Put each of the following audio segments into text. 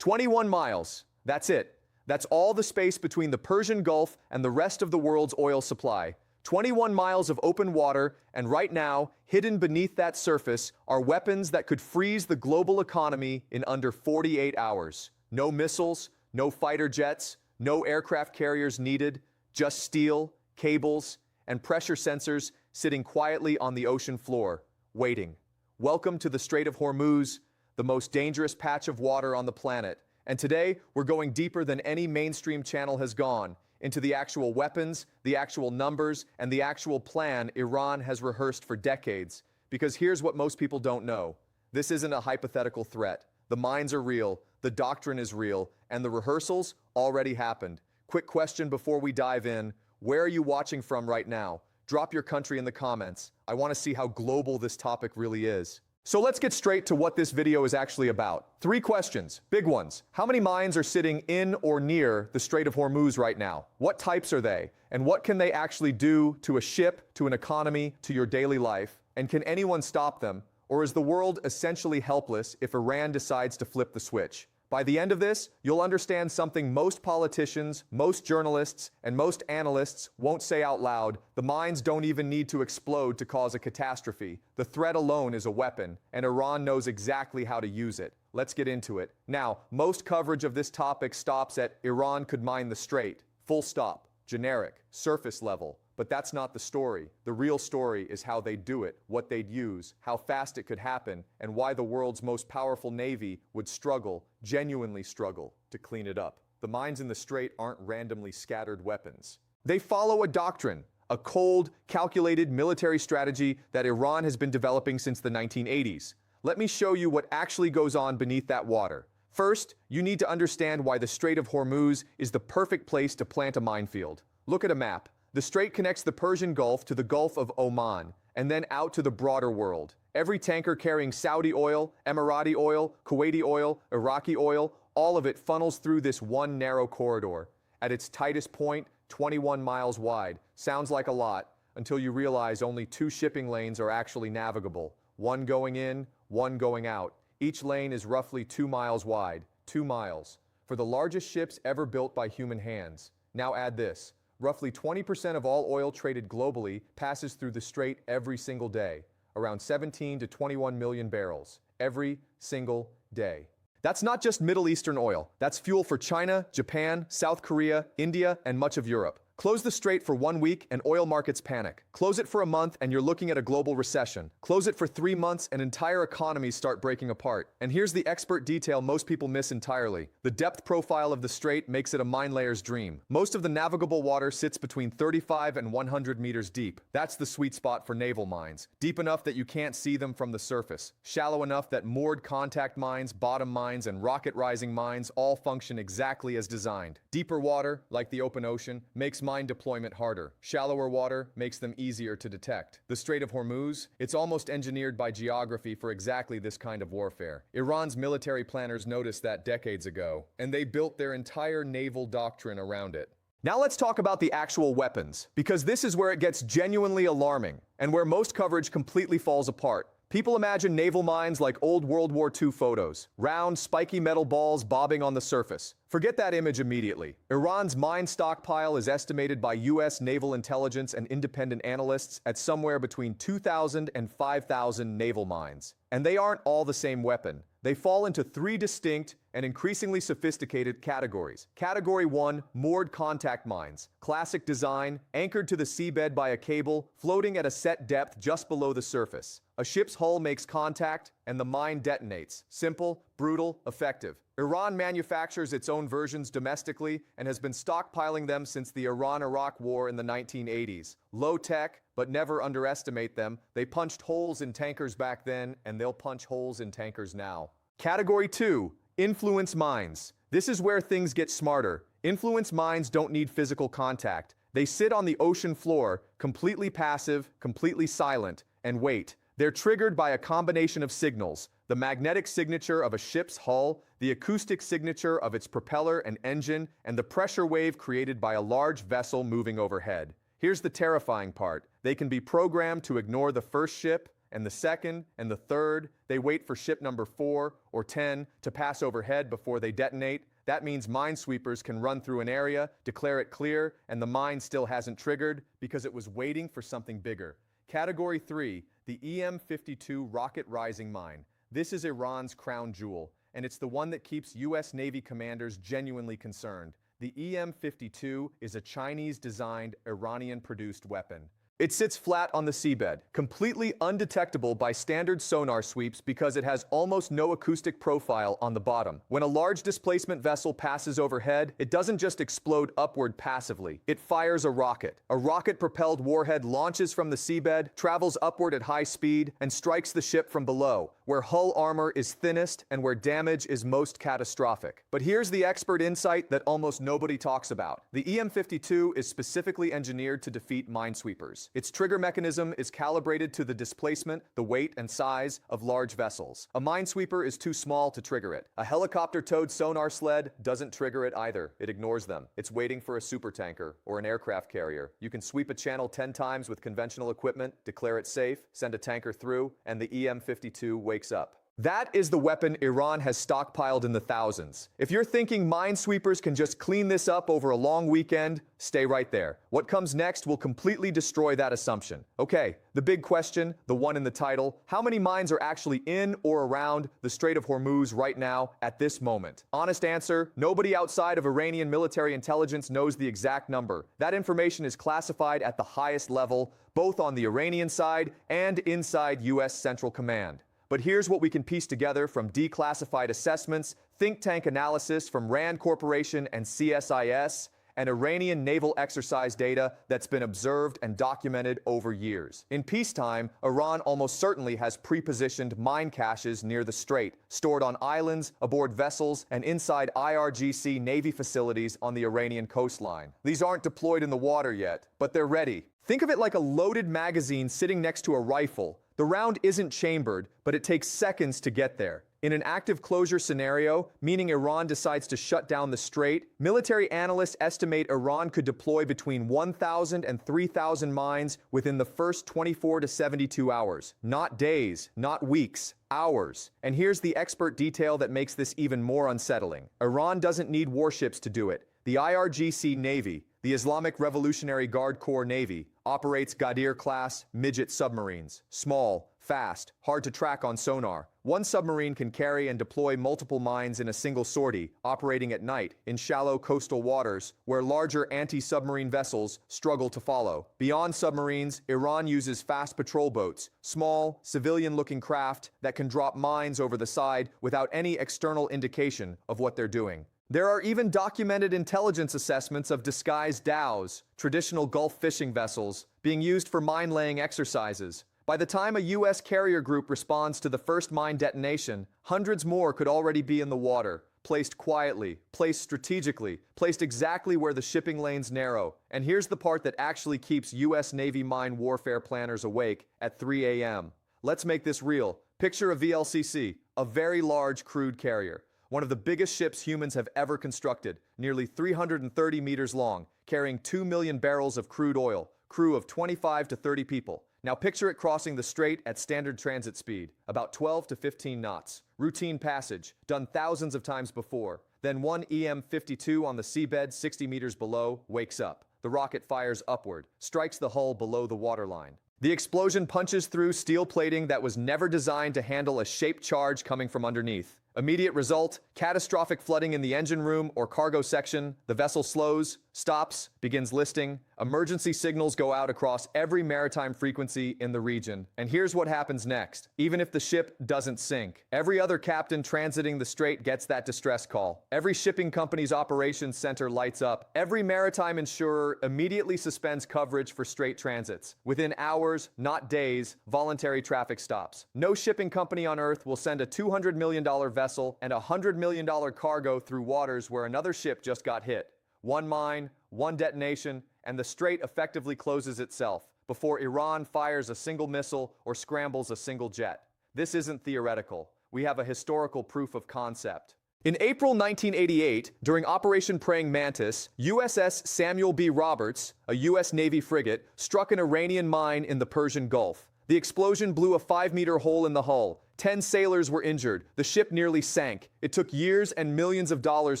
21 miles. That's it. That's all the space between the Persian Gulf and the rest of the world's oil supply. 21 miles of open water, and right now, hidden beneath that surface, are weapons that could freeze the global economy in under 48 hours. No missiles, no fighter jets, no aircraft carriers needed, just steel, cables, and pressure sensors sitting quietly on the ocean floor, waiting. Welcome to the Strait of Hormuz, the most dangerous patch of water on the planet. And today, we're going deeper than any mainstream channel has gone, into the actual weapons, the actual numbers, and the actual plan Iran has rehearsed for decades. Because here's what most people don't know. This isn't a hypothetical threat. The mines are real, the doctrine is real, and the rehearsals already happened. Quick question before we dive in. Where are you watching from right now? Drop your country in the comments. I want to see how global this topic really is. So let's get straight to what this video is actually about. 3 questions, big ones. How many mines are sitting in or near the Strait of Hormuz right now? What types are they? And what can they actually do to a ship, to an economy, to your daily life? And can anyone stop them? Or is the world essentially helpless if Iran decides to flip the switch? By the end of this, you'll understand something most politicians, most journalists, and most analysts won't say out loud. The mines don't even need to explode to cause a catastrophe. The threat alone is a weapon, and Iran knows exactly how to use it. Let's get into it. Now, most coverage of this topic stops at Iran could mine the strait. Full stop. Generic. Surface level. But that's not the story. The real story is how they'd do it, what they'd use, how fast it could happen, and why the world's most powerful navy would struggle, genuinely struggle, to clean it up. The mines in the strait aren't randomly scattered weapons. They follow a doctrine, a cold, calculated military strategy that Iran has been developing since the 1980s. Let me show you what actually goes on beneath that water. First, you need to understand why the Strait of Hormuz is the perfect place to plant a minefield. Look at a map. The strait connects the Persian Gulf to the Gulf of Oman, and then out to the broader world. Every tanker carrying Saudi oil, Emirati oil, Kuwaiti oil, Iraqi oil, all of it funnels through this one narrow corridor. At its tightest point, 21 miles wide. Sounds like a lot, until you realize only 2 shipping lanes are actually navigable. One going in, one going out. Each lane is roughly 2 miles wide. 2 miles. For the largest ships ever built by human hands. Now add this. Roughly 20% of all oil traded globally passes through the strait every single day, around 17 to 21 million barrels, every single day. That's not just Middle Eastern oil. That's fuel for China, Japan, South Korea, India, and much of Europe. Close the strait for 1 week and oil markets panic. Close it for a month and you're looking at a global recession. Close it for 3 months and entire economies start breaking apart. And here's the expert detail most people miss entirely. The depth profile of the strait makes it a mine layer's dream. Most of the navigable water sits between 35 and 100 meters deep. That's the sweet spot for naval mines. Deep enough that you can't see them from the surface. Shallow enough that moored contact mines, bottom mines, and rocket rising mines all function exactly as designed. Deeper water, like the open ocean, makes mine deployment harder. Shallower water makes them easier to detect. The Strait of Hormuz, it's almost engineered by geography for exactly this kind of warfare. Iran's military planners noticed that decades ago, and they built their entire naval doctrine around it. Now let's talk about the actual weapons, because this is where it gets genuinely alarming, and where most coverage completely falls apart. People imagine naval mines like old World War II photos, round, spiky metal balls bobbing on the surface. Forget that image immediately. Iran's mine stockpile is estimated by U.S. naval intelligence and independent analysts at somewhere between 2,000 and 5,000 naval mines. And they aren't all the same weapon. They fall into 3 distinct and increasingly sophisticated categories. Category 1, moored contact mines. Classic design, anchored to the seabed by a cable, floating at a set depth just below the surface. A ship's hull makes contact, and the mine detonates. Simple, brutal, effective. Iran manufactures its own versions domestically and has been stockpiling them since the Iran-Iraq War in the 1980s. Low tech, but never underestimate them. They punched holes in tankers back then, and they'll punch holes in tankers now. Category 2, influence mines. This is where things get smarter. Influence mines don't need physical contact. They sit on the ocean floor, completely passive, completely silent, and wait. They're triggered by a combination of signals: the magnetic signature of a ship's hull, the acoustic signature of its propeller and engine, and the pressure wave created by a large vessel moving overhead. Here's the terrifying part. They can be programmed to ignore the first ship and the second, and the third. They wait for ship number 4 or 10 to pass overhead before they detonate. That means minesweepers can run through an area, declare it clear, and the mine still hasn't triggered because it was waiting for something bigger. Category 3, the EM-52 rocket rising mine. This is Iran's crown jewel, and it's the one that keeps U.S. Navy commanders genuinely concerned. The EM-52 is a Chinese-designed, Iranian-produced weapon. It sits flat on the seabed, completely undetectable by standard sonar sweeps because it has almost no acoustic profile on the bottom. When a large displacement vessel passes overhead, it doesn't just explode upward passively. It fires a rocket. A rocket-propelled warhead launches from the seabed, travels upward at high speed, and strikes the ship from below, where hull armor is thinnest and where damage is most catastrophic. But here's the expert insight that almost nobody talks about. The EM-52 is specifically engineered to defeat minesweepers. Its trigger mechanism is calibrated to the displacement, the weight, and size of large vessels. A minesweeper is too small to trigger it. A helicopter-towed sonar sled doesn't trigger it either. It ignores them. It's waiting for a supertanker or an aircraft carrier. You can sweep a channel 10 times with conventional equipment, declare it safe, send a tanker through, and the EM-52 wakes up. That is the weapon Iran has stockpiled in the thousands. If you're thinking minesweepers can just clean this up over a long weekend, stay right there. What comes next will completely destroy that assumption. Okay, the big question, the one in the title, how many mines are actually in or around the Strait of Hormuz right now at this moment? Honest answer, nobody outside of Iranian military intelligence knows the exact number. That information is classified at the highest level, both on the Iranian side and inside U.S. Central Command. But here's what we can piece together from declassified assessments, think tank analysis from RAND Corporation and CSIS, and Iranian naval exercise data that's been observed and documented over years. In peacetime, Iran almost certainly has pre-positioned mine caches near the strait, stored on islands, aboard vessels, and inside IRGC Navy facilities on the Iranian coastline. These aren't deployed in the water yet, but they're ready. Think of it like a loaded magazine sitting next to a rifle. The round isn't chambered, but it takes seconds to get there. In an active closure scenario, meaning Iran decides to shut down the strait, military analysts estimate Iran could deploy between 1,000 and 3,000 mines within the first 24 to 72 hours. Not days, not weeks, hours. And here's the expert detail that makes this even more unsettling. Iran doesn't need warships to do it. The IRGC Navy, the Islamic Revolutionary Guard Corps Navy, operates Ghadir-class midget submarines. Small, fast, hard to track on sonar. One submarine can carry and deploy multiple mines in a single sortie, operating at night in shallow coastal waters where larger anti-submarine vessels struggle to follow. Beyond submarines, Iran uses fast patrol boats, small, civilian-looking craft that can drop mines over the side without any external indication of what they're doing. There are even documented intelligence assessments of disguised dhows, traditional Gulf fishing vessels, being used for mine-laying exercises. By the time a U.S. carrier group responds to the first mine detonation, hundreds more could already be in the water, placed quietly, placed strategically, placed exactly where the shipping lanes narrow. And here's the part that actually keeps U.S. Navy mine warfare planners awake at 3 a.m. Let's make this real. Picture a VLCC, a very large crude carrier. One of the biggest ships humans have ever constructed, nearly 330 meters long, carrying 2 million barrels of crude oil, crew of 25 to 30 people. Now picture it crossing the strait at standard transit speed, about 12 to 15 knots. Routine passage, done thousands of times before. Then one EM-52 on the seabed 60 meters below wakes up. The rocket fires upward, strikes the hull below the waterline. The explosion punches through steel plating that was never designed to handle a shaped charge coming from underneath. Immediate result, catastrophic flooding in the engine room or cargo section. The vessel slows, stops, begins listing. Emergency signals go out across every maritime frequency in the region. And here's what happens next. Even if the ship doesn't sink, every other captain transiting the strait gets that distress call. Every shipping company's operations center lights up. Every maritime insurer immediately suspends coverage for strait transits. Within hours, not days, voluntary traffic stops. No shipping company on Earth will send a $200 million vessel and a $100 million cargo through waters where another ship just got hit. One mine, one detonation, and the strait effectively closes itself before Iran fires a single missile or scrambles a single jet. This isn't theoretical. We have a historical proof of concept. In April 1988, during Operation Praying Mantis, USS Samuel B. Roberts, a U.S. Navy frigate, struck an Iranian mine in the Persian Gulf. The explosion blew a 5-meter hole in the hull. 10 sailors were injured. The ship nearly sank. It took years and millions of dollars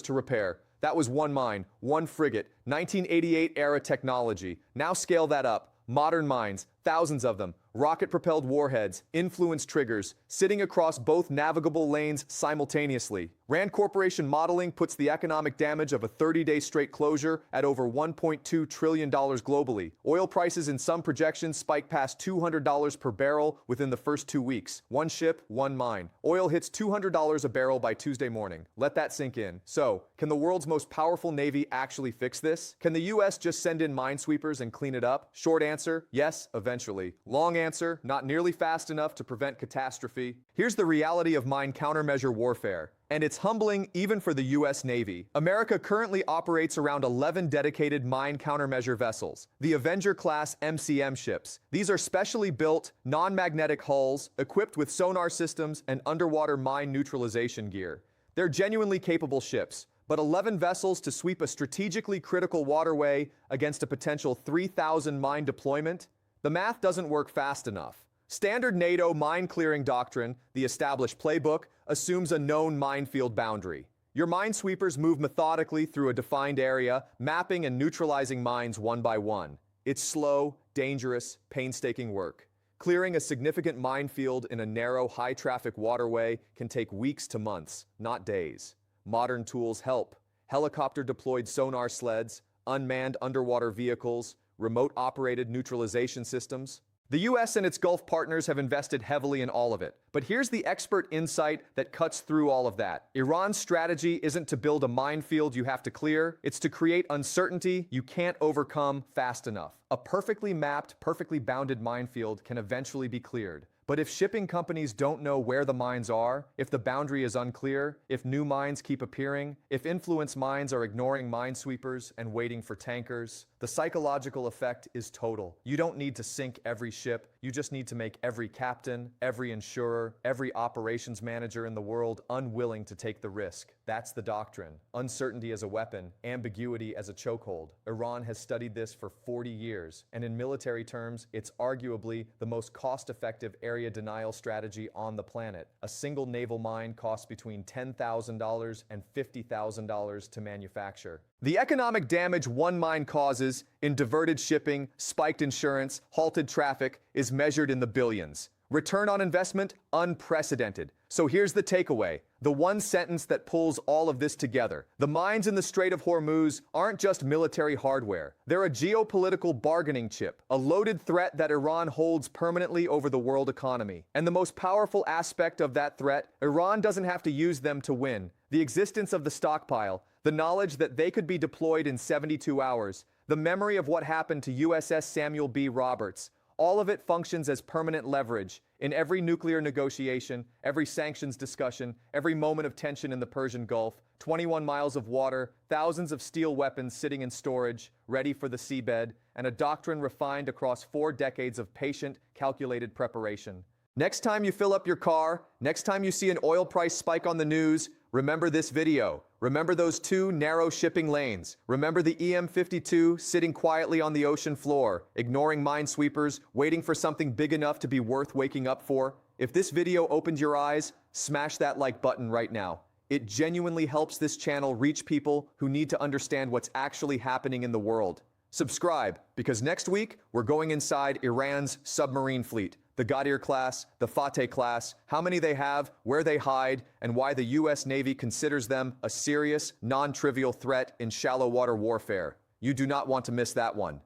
to repair. That was one mine, one frigate, 1988-era technology. Now scale that up. Modern mines, thousands of them, rocket-propelled warheads, influence triggers, sitting across both navigable lanes simultaneously. Rand Corporation modeling puts the economic damage of a 30-day straight closure at over $1.2 trillion globally. Oil prices in some projections spike past $200 per barrel within the first 2 weeks. One ship, one mine. Oil hits $200 a barrel by Tuesday morning. Let that sink in. So, can the world's most powerful navy actually fix this? Can the US just send in minesweepers and clean it up? Short answer, yes, eventually. Long answer, not nearly fast enough to prevent catastrophe. Here's the reality of mine countermeasure warfare. And it's humbling even for the US Navy. America currently operates around 11 dedicated mine countermeasure vessels, the Avenger-class MCM ships. These are specially built, non-magnetic hulls, equipped with sonar systems and underwater mine neutralization gear. They're genuinely capable ships, but 11 vessels to sweep a strategically critical waterway against a potential 3,000 mine deployment? The math doesn't work fast enough. Standard NATO mine-clearing doctrine, the established playbook, assumes a known minefield boundary. Your minesweepers move methodically through a defined area, mapping and neutralizing mines one by one. It's slow, dangerous, painstaking work. Clearing a significant minefield in a narrow, high-traffic waterway can take weeks to months, not days. Modern tools help. Helicopter-deployed sonar sleds, unmanned underwater vehicles, remote-operated neutralization systems. The US and its Gulf partners have invested heavily in all of it. But here's the expert insight that cuts through all of that. Iran's strategy isn't to build a minefield you have to clear. It's to create uncertainty you can't overcome fast enough. A perfectly mapped, perfectly bounded minefield can eventually be cleared. But if shipping companies don't know where the mines are, if the boundary is unclear, if new mines keep appearing, if influence mines are ignoring minesweepers and waiting for tankers, the psychological effect is total. You don't need to sink every ship, you just need to make every captain, every insurer, every operations manager in the world unwilling to take the risk. That's the doctrine. Uncertainty as a weapon, ambiguity as a chokehold. Iran has studied this for 40 years, and in military terms, it's arguably the most cost-effective area denial strategy on the planet. A single naval mine costs between $10,000 and $50,000 to manufacture. The economic damage one mine causes in diverted shipping, spiked insurance, halted traffic is measured in the billions. Return on investment, unprecedented. So here's the takeaway, the one sentence that pulls all of this together. The mines in the Strait of Hormuz aren't just military hardware. They're a geopolitical bargaining chip, a loaded threat that Iran holds permanently over the world economy. And the most powerful aspect of that threat, Iran doesn't have to use them to win. The existence of the stockpile, the knowledge that they could be deployed in 72 hours, the memory of what happened to USS Samuel B. Roberts, all of it functions as permanent leverage in every nuclear negotiation, every sanctions discussion, every moment of tension in the Persian Gulf, 21 miles of water, thousands of steel weapons sitting in storage, ready for the seabed, and a doctrine refined across 4 decades of patient, calculated preparation. Next time you fill up your car, next time you see an oil price spike on the news, remember this video. Remember those 2 narrow shipping lanes. Remember the EM-52 sitting quietly on the ocean floor, ignoring minesweepers, waiting for something big enough to be worth waking up for. If this video opened your eyes, smash that like button right now. It genuinely helps this channel reach people who need to understand what's actually happening in the world. Subscribe, because next week, we're going inside Iran's submarine fleet. The Ghadir class, the Fateh class, how many they have, where they hide, and why the US Navy considers them a serious, non-trivial threat in shallow water warfare. You do not want to miss that one.